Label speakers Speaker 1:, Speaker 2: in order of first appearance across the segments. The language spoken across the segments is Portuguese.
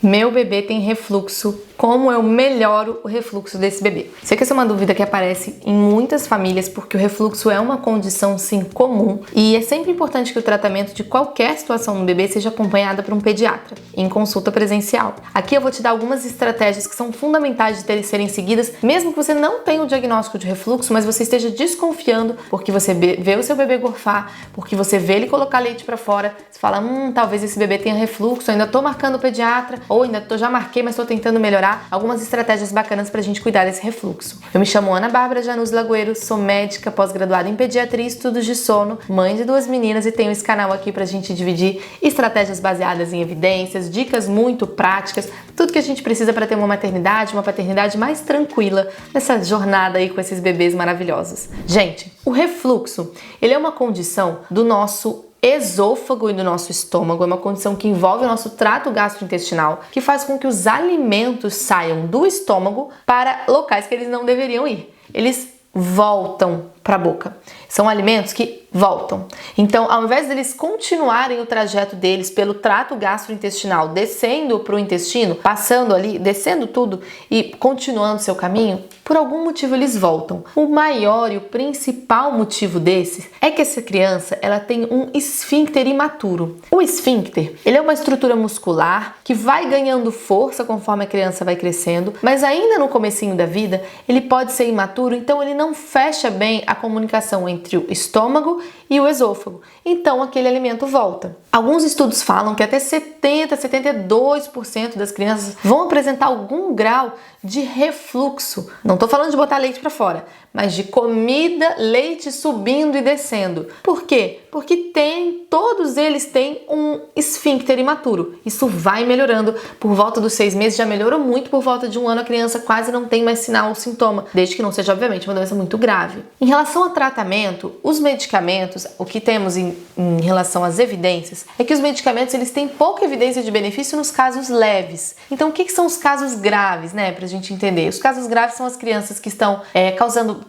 Speaker 1: Meu bebê tem refluxo, como eu melhoro o refluxo desse bebê? Sei que essa é uma dúvida que aparece em muitas famílias, porque o refluxo é uma condição sim comum e é sempre importante que o tratamento de qualquer situação no bebê seja acompanhada por um pediatra, em consulta presencial. Aqui eu vou te dar algumas estratégias que são fundamentais de serem seguidas, mesmo que você não tenha o diagnóstico de refluxo, mas você esteja desconfiando porque você vê o seu bebê gorfar, porque você vê ele colocar leite para fora, você fala, talvez esse bebê tenha refluxo, ainda tô marcando o pediatra, ou já marquei, mas estou tentando melhorar. Algumas estratégias bacanas pra gente cuidar desse refluxo. Eu me chamo Ana Bárbara Januzzi Lagoeiro, sou médica, pós-graduada em pediatria e estudos de sono, mãe de 2 meninas e tenho esse canal aqui pra gente dividir estratégias baseadas em evidências, dicas muito práticas, tudo que a gente precisa para ter uma maternidade, uma paternidade mais tranquila nessa jornada aí com esses bebês maravilhosos. Gente, o refluxo, ele é uma condição do nosso esôfago e do nosso estômago, é uma condição que envolve o nosso trato gastrointestinal, que faz com que os alimentos saiam do estômago para locais que eles não deveriam ir. Eles voltam para a boca. São alimentos que voltam. Então, ao invés deles continuarem o trajeto deles pelo trato gastrointestinal, descendo para o intestino, passando ali, descendo tudo e continuando seu caminho, por algum motivo eles voltam. O maior e o principal motivo desses é que essa criança, ela tem um esfíncter imaturo. O esfíncter, ele é uma estrutura muscular que vai ganhando força conforme a criança vai crescendo, mas ainda no comecinho da vida, ele pode ser imaturo, então ele não fecha bem a comunicação entre o estômago e o esôfago. Então aquele alimento volta. Alguns estudos falam que até 72% das crianças vão apresentar algum grau de refluxo. Não estou falando de botar leite para fora, mas de comida, leite subindo e descendo. Por quê? Porque todos eles têm um esfíncter imaturo. Isso vai melhorando. Por volta dos 6 meses já melhorou muito, por volta de 1 ano a criança quase não tem mais sinal ou sintoma, desde que não seja, obviamente, uma doença muito grave. Em relação ao tratamento, os medicamentos, o que temos em relação às evidências, é que os medicamentos eles têm pouca evidência de benefício nos casos leves. Então, o que são os casos graves, né, pra gente entender? Os casos graves são as crianças que estão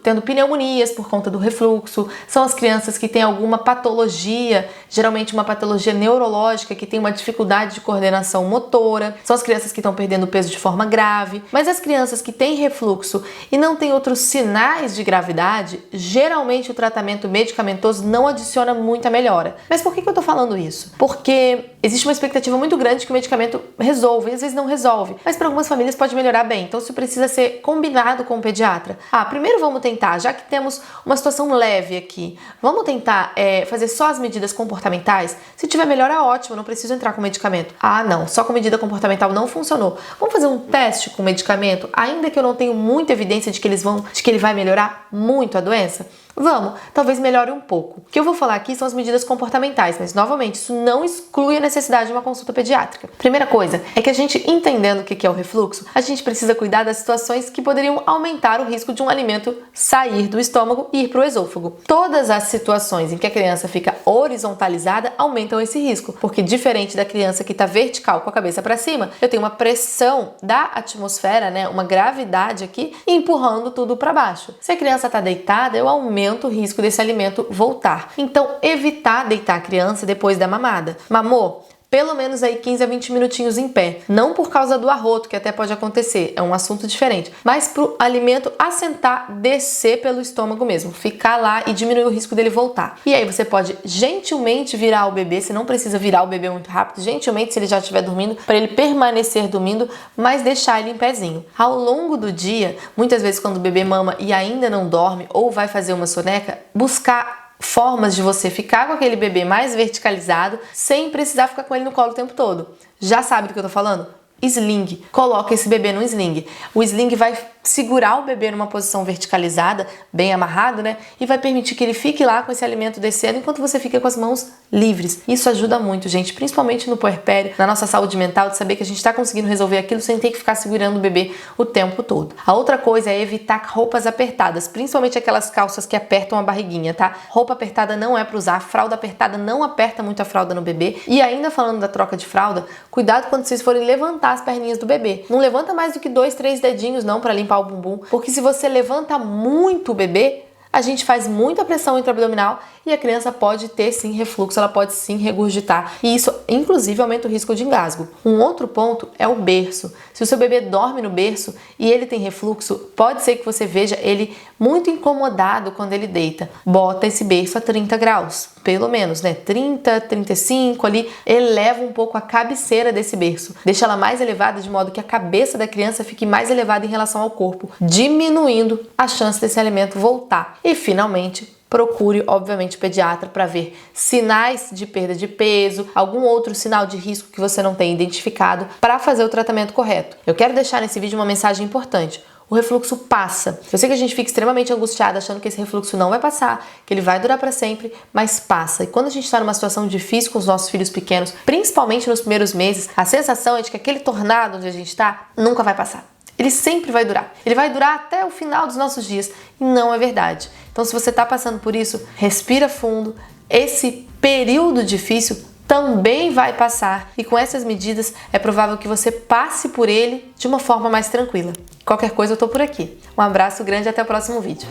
Speaker 1: tendo pneumonias por conta do refluxo, são as crianças que têm alguma patologia, geralmente uma patologia neurológica, que tem uma dificuldade de coordenação motora, são as crianças que estão perdendo peso de forma grave, mas as crianças que têm refluxo e não têm outros sinais de gravidade, geralmente o tratamento medicamentoso não adiciona muita melhora. Mas por que eu tô falando isso? Porque existe uma expectativa muito grande que o medicamento resolve, e às vezes não resolve, mas para algumas famílias pode melhorar bem, então isso precisa ser combinado com o pediatra. Primeiro vamos tentar, já que temos uma situação leve aqui, vamos tentar fazer só as medidas comportamentais? Se tiver melhora, ótimo, não preciso entrar com medicamento. Não, só com medida comportamental não funcionou. Vamos fazer um teste com medicamento, ainda que eu não tenho muita evidência de que ele vai melhorar muito a doença? Vamos, talvez melhore um pouco. O que eu vou falar aqui são as medidas comportamentais, mas novamente, isso não exclui a necessidade de uma consulta pediátrica. Primeira coisa é que a gente, entendendo o que é o refluxo, a gente precisa cuidar das situações que poderiam aumentar o risco de um alimento sair do estômago e ir para o esôfago. Todas as situações em que a criança fica horizontalizada aumentam esse risco, porque diferente da criança que está vertical com a cabeça para cima, eu tenho uma pressão da atmosfera, né, uma gravidade aqui, empurrando tudo para baixo. Se a criança está deitada, eu aumento o risco desse alimento voltar. Então, evitar deitar a criança depois da mamada. Mamou? Pelo menos aí 15 a 20 minutinhos em pé. Não por causa do arroto, que até pode acontecer, é um assunto diferente, mas pro alimento assentar, descer pelo estômago mesmo, ficar lá e diminuir o risco dele voltar. E aí você pode gentilmente virar o bebê, você não precisa virar o bebê muito rápido, gentilmente se ele já estiver dormindo, para ele permanecer dormindo, mas deixar ele em pezinho. Ao longo do dia, muitas vezes quando o bebê mama e ainda não dorme ou vai fazer uma soneca, buscar formas de você ficar com aquele bebê mais verticalizado sem precisar ficar com ele no colo o tempo todo. Já sabe do que eu tô falando? Sling. Coloca esse bebê no sling. O sling vai segurar o bebê numa posição verticalizada, bem amarrado, né? E vai permitir que ele fique lá com esse alimento descendo enquanto você fica com as mãos livres. Isso ajuda muito, gente, principalmente no puerpério, na nossa saúde mental, de saber que a gente está conseguindo resolver aquilo sem ter que ficar segurando o bebê o tempo todo. A outra coisa é evitar roupas apertadas, principalmente aquelas calças que apertam a barriguinha, tá? Roupa apertada não é para usar, fralda apertada não aperta muito a fralda no bebê. E ainda falando da troca de fralda, cuidado quando vocês forem levantar as perninhas do bebê. Não levanta mais do que 2, 3 dedinhos não para limpar o bumbum, porque se você levanta muito o bebê, a gente faz muita pressão intraabdominal e a criança pode ter sim refluxo, ela pode sim regurgitar. E isso, inclusive, aumenta o risco de engasgo. Um outro ponto é o berço. Se o seu bebê dorme no berço e ele tem refluxo, pode ser que você veja ele muito incomodado quando ele deita. Bota esse berço a 30 graus, pelo menos, né? 30, 35 ali, eleva um pouco a cabeceira desse berço. Deixa ela mais elevada de modo que a cabeça da criança fique mais elevada em relação ao corpo, diminuindo a chance desse alimento voltar. E finalmente, procure, obviamente, o pediatra para ver sinais de perda de peso, algum outro sinal de risco que você não tenha identificado para fazer o tratamento correto. Eu quero deixar nesse vídeo uma mensagem importante. O refluxo passa. Eu sei que a gente fica extremamente angustiado achando que esse refluxo não vai passar, que ele vai durar para sempre, mas passa. E quando a gente está numa situação difícil com os nossos filhos pequenos, principalmente nos primeiros meses, a sensação é de que aquele tornado onde a gente está nunca vai passar. Ele sempre vai durar. Ele vai durar até o final dos nossos dias. E não é verdade. Então, se você está passando por isso, respira fundo. Esse período difícil também vai passar. E com essas medidas, é provável que você passe por ele de uma forma mais tranquila. Qualquer coisa, eu tô por aqui. Um abraço grande e até o próximo vídeo.